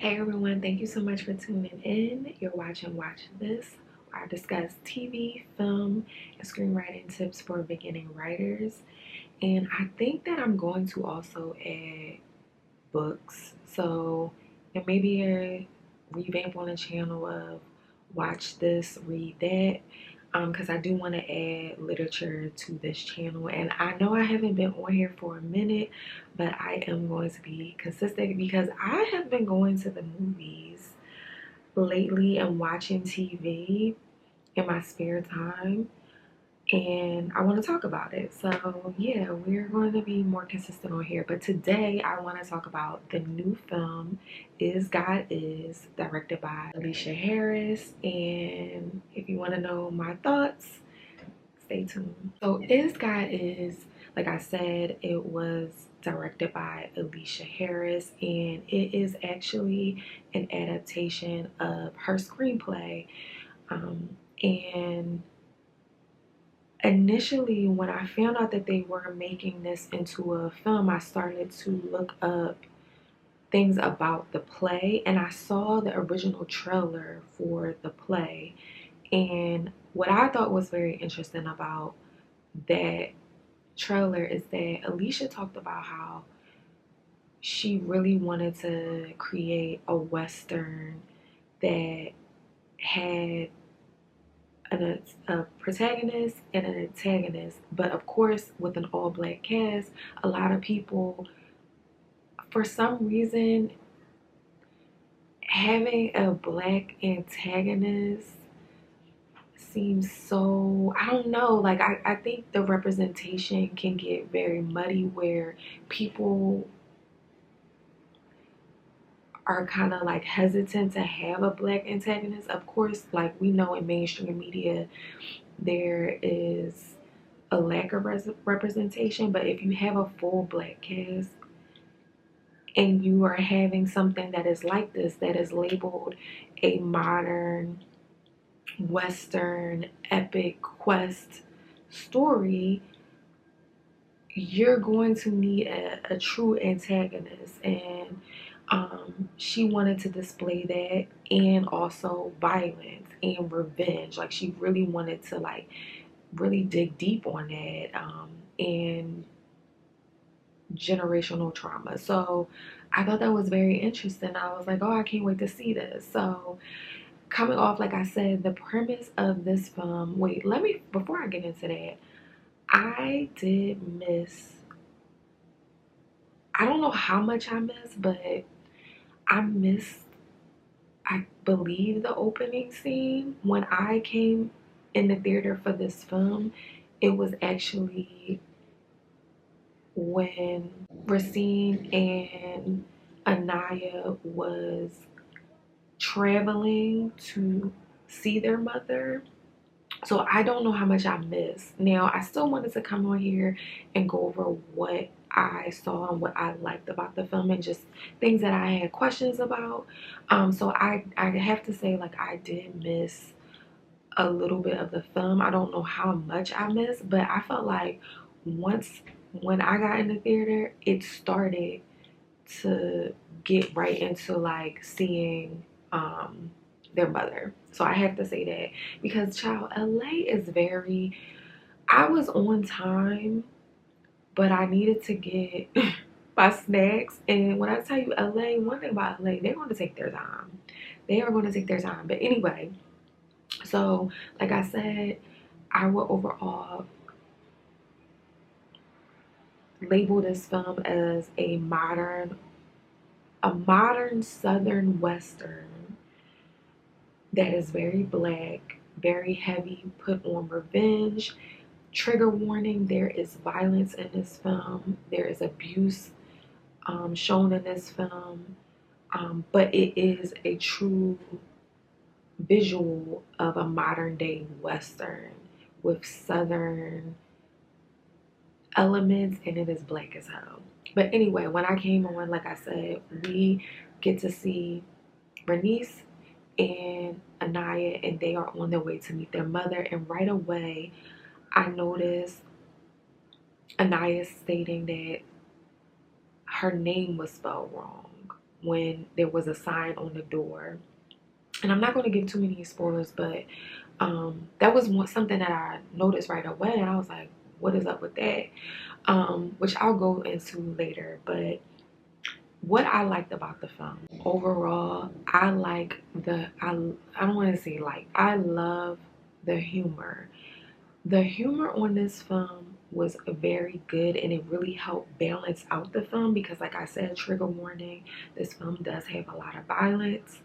Hey everyone, thank you so much for tuning in. You're watching Watch This, where I discuss TV, film, and screenwriting tips for beginning writers. And I think that I'm going to also add books. So it may be a revamp on the channel of Watch This, Read That. Because I do want to add literature to this channel, and I know I haven't been on here for a minute, but I am going to be consistent because I have been going to the movies lately and watching TV in my spare time, and I want to talk about it. So yeah, we're going to be more consistent on here, but today I want to talk about the new film Is God Is, directed by Aleshea Harris. And if you want to know my thoughts, stay tuned. So Is God Is, like I said, it was directed by Aleshea Harris, and it is actually an adaptation of her screenplay. And initially, when I found out that they were making this into a film, I started to look up things about the play, and I saw the original trailer for the play. And what I thought was very interesting about that trailer is that Aleshea talked about how she really wanted to create a Western that had a protagonist and an antagonist, but of course with an all-black cast. A lot of people, for some reason, having a black antagonist seems so, I don't know, like I think the representation can get very muddy where people are kind of like hesitant to have a black antagonist. Of course, like we know in mainstream media there is a lack of representation, but if you have a full black cast and you are having something that is like this, that is labeled a modern Western epic quest story, you're going to need a true antagonist. And she wanted to display that, and also violence and revenge. Like she really wanted to like really dig deep on that, and generational trauma. So I thought that was very interesting. I was like, oh, I can't wait to see this. So coming off, like I said, the premise of this film, wait, let me, before I get into that, I did miss, I don't know how much I missed, but I missed, I believe, the opening scene. When I came in the theater for this film, it was actually when Racine and Anaya was traveling to see their mother. So I don't know how much I missed. Now, I still wanted to come on here and go over what I saw and what I liked about the film and just things that I had questions about. So I have to say, like, I did miss a little bit of the film. I don't know how much I missed, but I felt like when I got in the theater, it started to get right into like seeing their mother. So I have to say that because child, LA is very, I was on time, but I needed to get my snacks. And when I tell you LA, one thing about LA, they're going to take their time. They are going to take their time. But anyway, so like I said, I would overall label this film as a modern Southern Western that is very black, very heavy, put on revenge. Trigger warning, there is violence in this film. There is abuse shown in this film. But it is a true visual of a modern day Western with Southern elements, and it is black as hell. But anyway, when I came on, like I said, we get to see Bernice and Anaya, and they are on their way to meet their mother. And right away, I noticed Anaya stating that her name was spelled wrong. when there was a sign on the door. And I'm not going to give too many spoilers, but that was something that I noticed right away, and I was like, what is up with that? Which I'll go into later. But what I liked about the film overall, I like I don't want to say like, I love the humor. The humor on this film was very good, and it really helped balance out the film because, like I said, trigger warning, this film does have a lot of violence.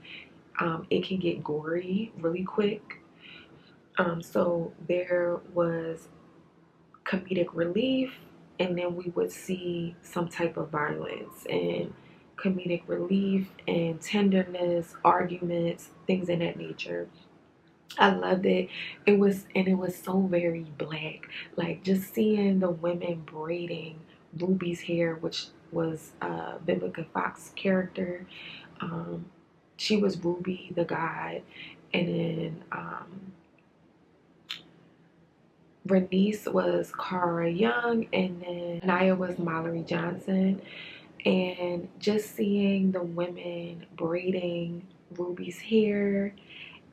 It can get gory really quick. So there was comedic relief, and then we would see some type of violence and comedic relief and tenderness, arguments, things in that nature. I loved it. It was so very black. Like just seeing the women braiding Ruby's hair, which was Vivica Fox's character. Um, she was Ruby the God, and then Bernice was Cara Young, and then Naya was Mallory Johnson. And just seeing the women braiding Ruby's hair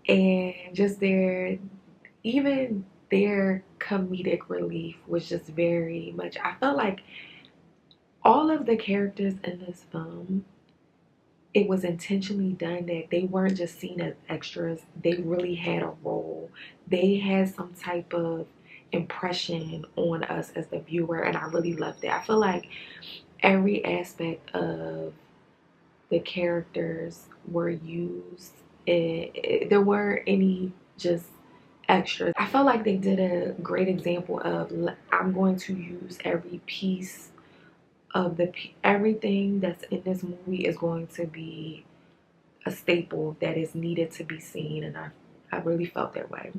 and just even their comedic relief was just very much, I felt like all of the characters in this film, it was intentionally done that they weren't just seen as extras. They really had a role. They had some type of impression on us as the viewer, and I really loved it. I feel like every aspect of the characters were used. There weren't any just extras. I felt like they did a great example of, I'm going to use every piece of everything that's in this movie is going to be a staple that is needed to be seen, and I really felt that way.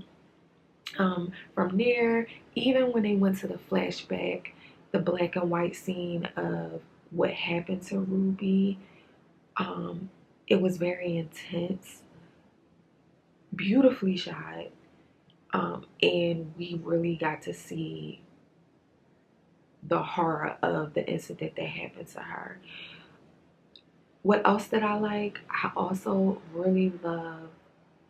From there, even when they went to the flashback, the black and white scene of what happened to Ruby, it was very intense, beautifully shot, and we really got to see the horror of the incident that happened to her. What else did I like? I also really love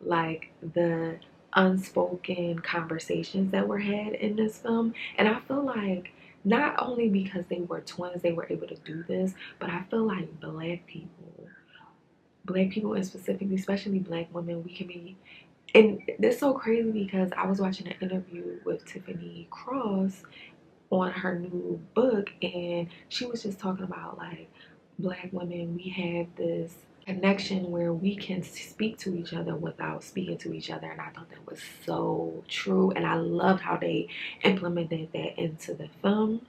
like the unspoken conversations that were had in this film. And I feel like not only because they were twins they were able to do this, but I feel like black people and specifically, especially black women, we can be, and this is so crazy because I was watching an interview with Tiffany Cross on her new book, and she was just talking about like black women, we have this connection where we can speak to each other without speaking to each other, and I thought that was so true, and I loved how they implemented that into the film.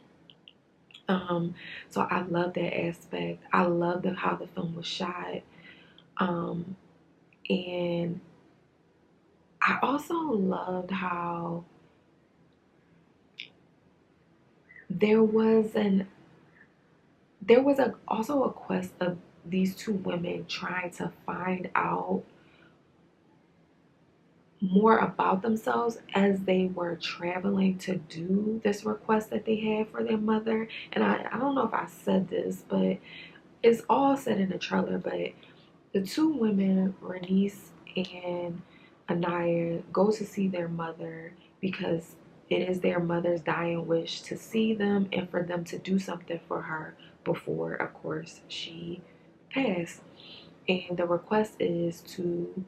So I love that aspect. I love how the film was shot, and I also loved how there was also a quest of these two women trying to find out more about themselves as they were traveling to do this request that they had for their mother. And I don't know if I said this, but it's all said in the trailer, but the two women, Bernice and Anaya, go to see their mother because it is their mother's dying wish to see them and for them to do something for her before, of course, she passed. And the request is to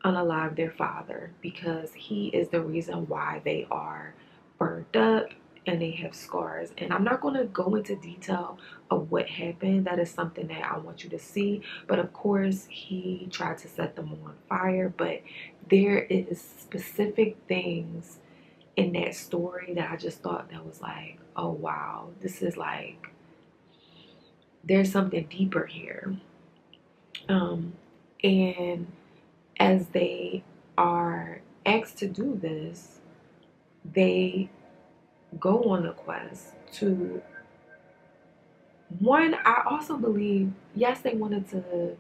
unalive their father because he is the reason why they are burned up and they have scars. And I'm not going to go into detail of what happened. That is something that I want you to see. But of course, he tried to set them on fire. But there is specific things in that story that I just thought that was like, oh wow, this is like, there's something deeper here. And as they are asked to do this, they go on a quest to, one, I also believe, yes, they wanted to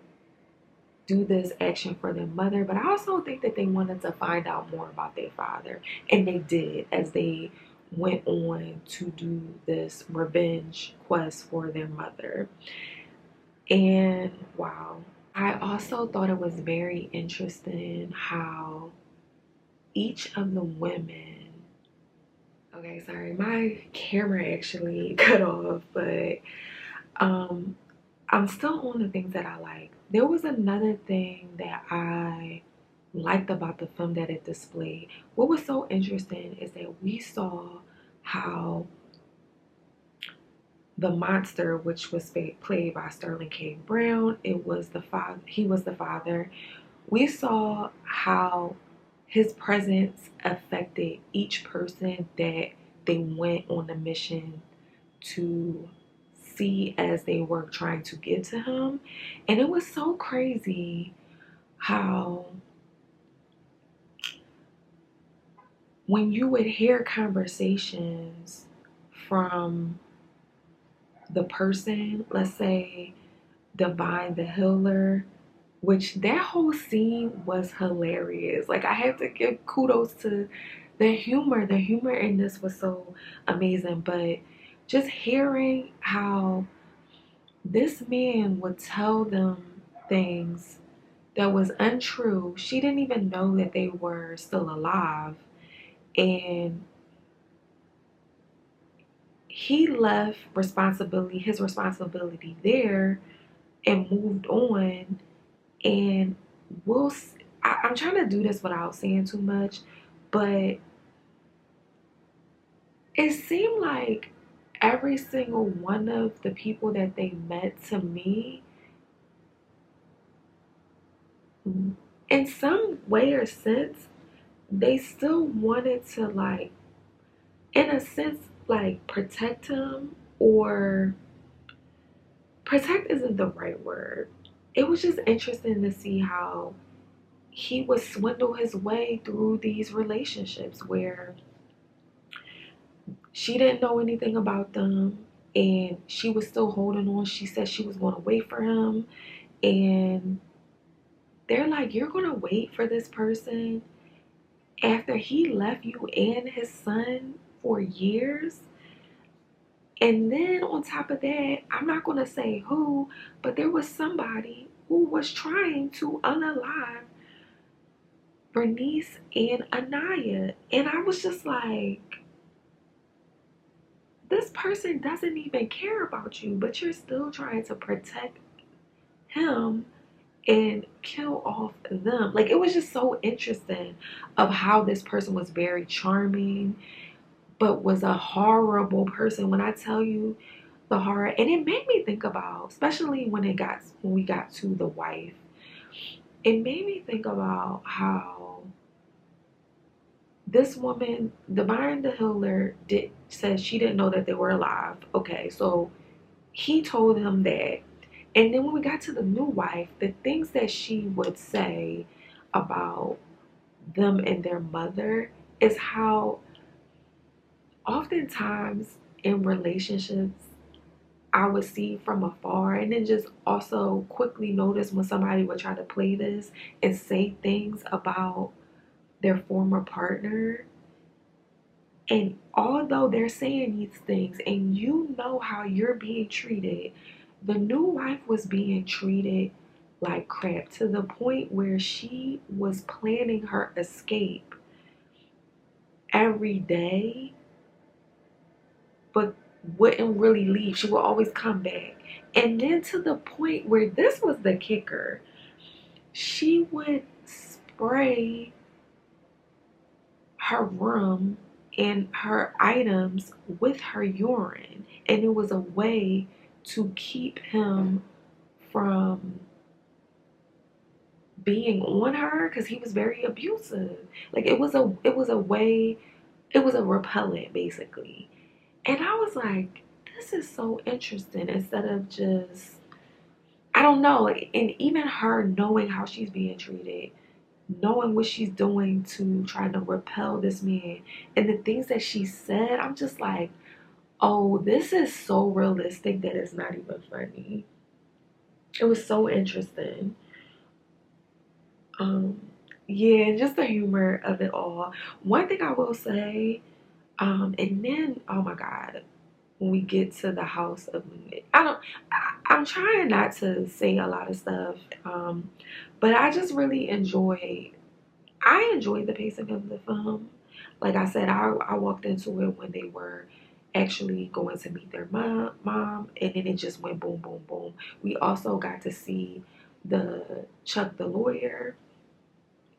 do this action for their mother, but I also think that they wanted to find out more about their father. And they did as they went on to do this revenge quest for their mother. And wow. I also thought it was very interesting how each of the women, okay, sorry, my camera actually cut off, but um I'm still on the things that I like. There was another thing that I liked about the film that it displayed. What was so interesting is that we saw how the monster, which was played by Sterling K. Brown, it was the father. He was the father. We saw how his presence affected each person that they went on the mission to see as they were trying to get to him. And it was so crazy how when you would hear conversations from the person, let's say Divine the Healer, which that whole scene was hilarious. Like I have to give kudos to the humor. The humor in this was so amazing. But just hearing how this man would tell them things that was untrue. She didn't even know that they were still alive. And he left his responsibility there and moved on. And I'm trying to do this without saying too much, but it seemed like every single one of the people that they met, to me, in some way or sense, they still wanted to, like, in a sense, like protect him, or protect isn't the right word. It was just interesting to see how he would swindle his way through these relationships where she didn't know anything about them and she was still holding on. She said she was going to wait for him, and they're like, you're going to wait for this person after he left you and his son for years? And then on top of that, I'm not going to say who, but there was somebody who was trying to unalive Bernice and Anaya. And I was just like, this person doesn't even care about you, but you're still trying to protect him and kill off them. Like, it was just so interesting of how this person was very charming, but was a horrible person. When I tell you the horror, and it made me think about, especially when we got to the wife, it made me think about how this woman, Divine the Healer, said she didn't know that they were alive. Okay, so he told him that. And then when we got to the new wife, the things that she would say about them and their mother is how oftentimes in relationships I would see from afar, and then just also quickly notice when somebody would try to play this and say things about their former partner. And although they're saying these things and you know how you're being treated, the new wife was being treated like crap, to the point where she was planning her escape every day, but wouldn't really leave. She would always come back. And then to the point where this was the kicker, she would spray her room and her items with her urine. And it was a way to keep him from being on her, because he was very abusive. Like, it was a repellent basically. And I was like, this is so interesting. Instead of just, I don't know, like, and even her knowing how she's being treated, knowing what she's doing to try to repel this man, and the things that she said, I'm just like, oh, this is so realistic that it's not even funny. It was so interesting. Um, yeah, and just the humor of it all. One thing I will say, and then, oh my God, when we get to the house of, I'm trying not to say a lot of stuff, but I just really enjoyed the pacing of the film. Like I said, I walked into it when they were actually going to meet their mom, and then it just went boom, boom, boom. We also got to see the Chuck the lawyer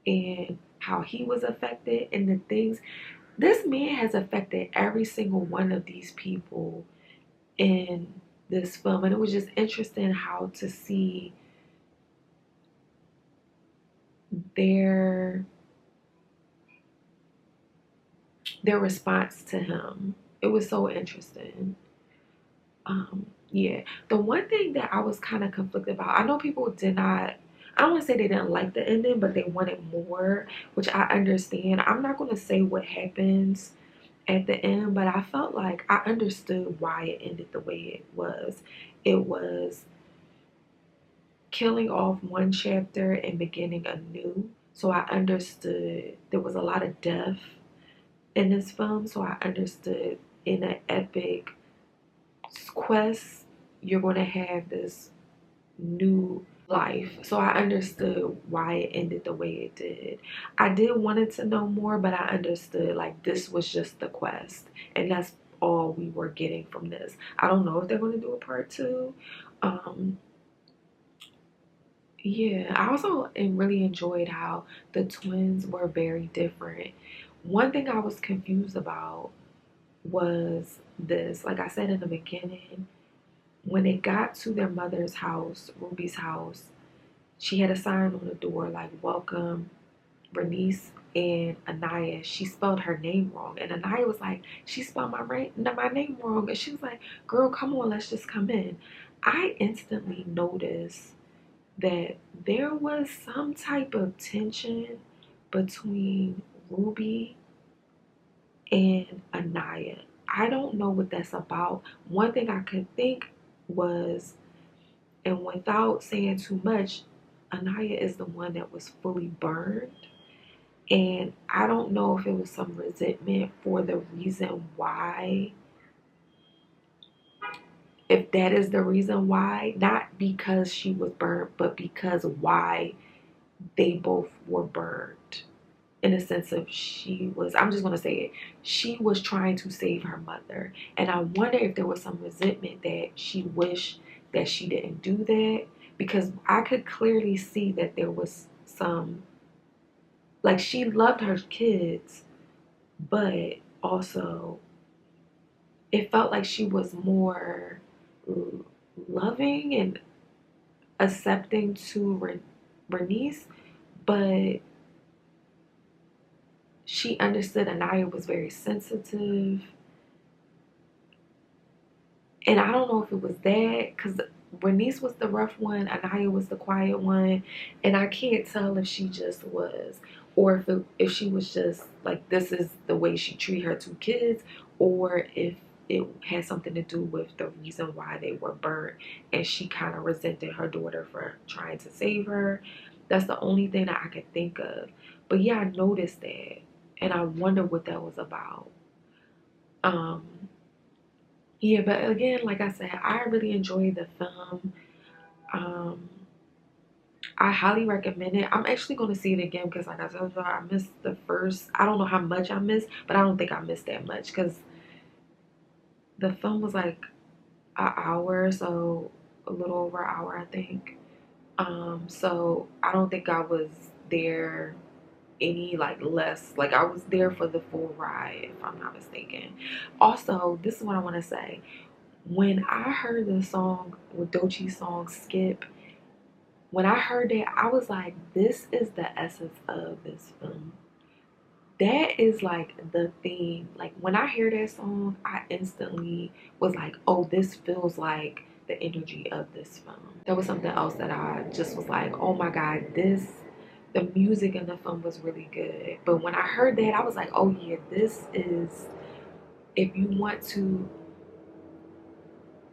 and how he was affected, and the things this man has affected every single one of these people in this film. And it was just interesting how to see their response to him. It was so interesting. Yeah, the one thing that I was kind of conflicted about, I know people did not, I don't want to say they didn't like the ending, but they wanted more, which I understand. I'm not going to say what happens at the end, but I felt like I understood why it ended the way it was. It was killing off one chapter and beginning a new. So I understood there was a lot of death in this film. So I understood in an epic quest, you're going to have this new life. So I understood why it ended the way it did. I did wanted to know more, but I understood like this was just the quest, and that's all we were getting from this. I don't know if they're going to do a part two. Um, yeah, I also really enjoyed how the twins were very different. One thing I was confused about was this. Like I said in the beginning, when they got to their mother's house, Ruby's house, she had a sign on the door like "Welcome, Bernice and Anaya." She spelled her name wrong, and Anaya was like, "She spelled my name wrong," and she was like, "Girl, come on, let's just come in." I instantly noticed that there was some type of tension between Ruby and Anaya. I don't know what that's about. One thing I could think was, and without saying too much, Anaya is the one that was fully burned. And I don't know if it was some resentment for the reason why, if that is the reason why, not because she was burned, but because why they both were burned. In the sense of I'm just going to say it, she was trying to save her mother. And I wonder if there was some resentment that she wished that she didn't do that, because I could clearly see that there was some, like, she loved her kids, but also it felt like she was more loving and accepting to Bernice, but she understood Anaya was very sensitive. And I don't know if it was that, because Bernice was the rough one, Anaya was the quiet one, and I can't tell if she just was, or if she was just like, this is the way she treated her two kids, or if it had something to do with the reason why they were burnt, and she kind of resented her daughter for trying to save her. That's the only thing that I could think of. But yeah, I noticed that, and I wonder what that was about. Um, yeah, but again, like I said, I really enjoyed the film. Um, I highly recommend it. I'm actually going to see it again because, like I told you, I missed the first. I don't know how much I missed, but I don't think I missed that much because the film was like an hour, so a little over an hour, I think. So I don't think I was there any like less. Like, I was there for the full ride, if I'm not mistaken. Also, this is what I want to say. When I heard the song, with Doechie's song Skip, when I heard that, I was like, this is the essence of this film. That is like the theme. Like, when I hear that song, I instantly was like, oh, this feels like the energy of this film. That was something else that I just was like, oh my God, the music in the film was really good. But when I heard that, I was like, oh yeah, this is, if you want to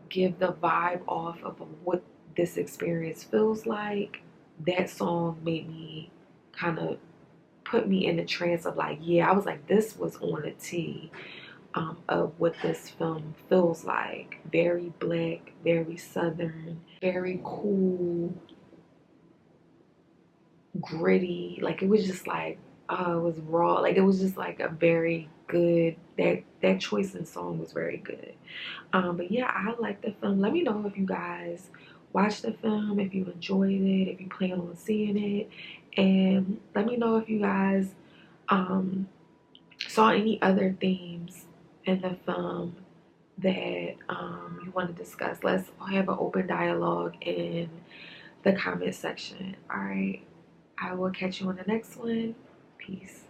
give the vibe off of what this experience feels like, that song made me kind of put me in the trance of like, yeah, I was like, this was on a T. of what this film feels like. Very black, very southern, very cool, gritty. Like it was just like, it was raw. Like it was just like a very good, that choice in song was very good. But yeah, I like the film. Let me know if you guys watched the film, if you enjoyed it, if you plan on seeing it, and let me know if you guys saw any other themes in the film that you want to discuss. Let's have an open dialogue in the comment section. All right, I will catch you on the next one. Peace.